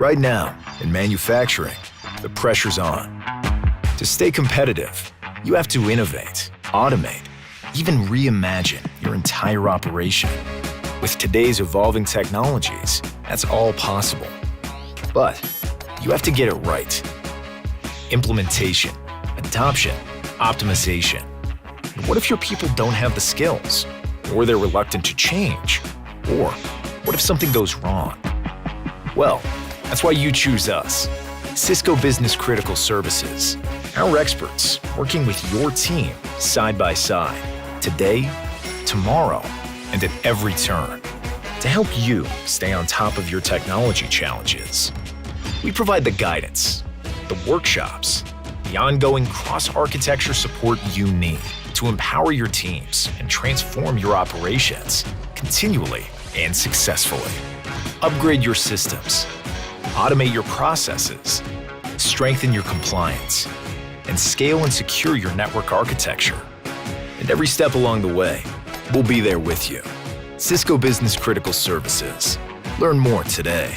Right now, in manufacturing, the pressure's on. To stay competitive, you have to innovate, automate, even reimagine your entire operation. With today's evolving technologies, that's all possible. But you have to get it right. Implementation, adoption, optimization. And what if your people don't have the skills? Or they're reluctant to change? Or what if something goes wrong? Well, that's why you choose us, Cisco Business Critical Services. Our experts working with your team side by side, today, tomorrow, and at every turn, to help you stay on top of your technology challenges. We provide the guidance, the workshops, the ongoing cross-architecture support you need to empower your teams and transform your operations continually and successfully. Upgrade your systems, automate your processes, strengthen your compliance, and scale and secure your network architecture. And every step along the way, we'll be there with you. Cisco Business Critical Services. Learn more today.